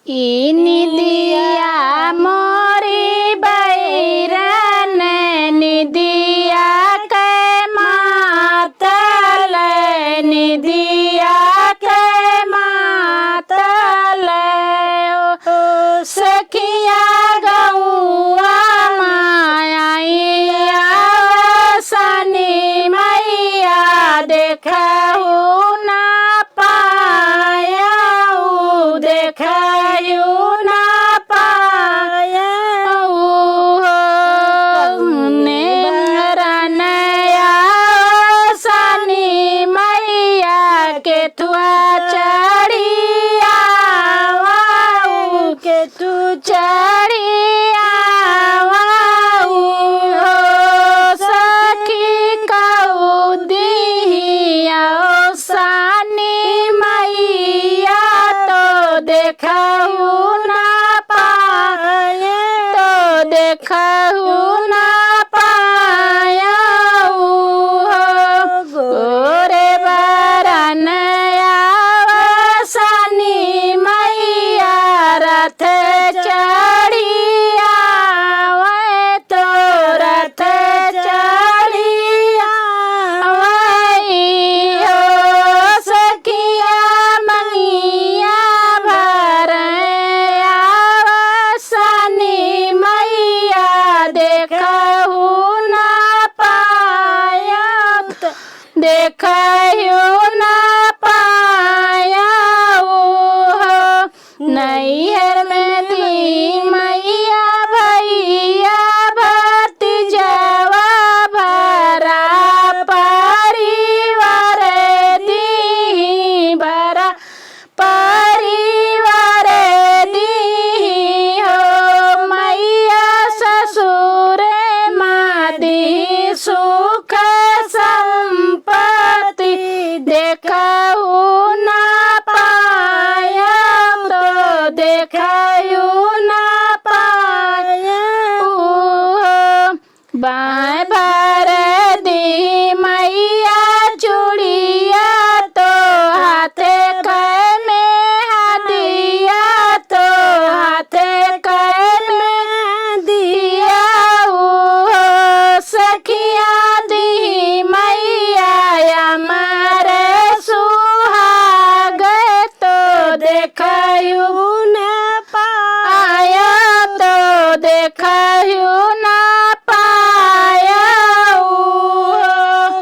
ई निदिया मोरी बैरन निदिया के मातल निदिया के मातल ओ सखिया गौआ माया सनी मैया देखहु ना पाया देखयु ना पाया नेरनया सनी मैया के थुआ चढ़िया के तू चढ़िया सखी कऊ दिया सनी मैया तो देखहु ना पाया तो देखहु ना पाया गोरे बरनया सनी मैया रथ चढ़िया तो रथ चढ़िया सखिया मंगिया भरया सनी मैया देखहु ना पाया देखहु ना पाया नहीं है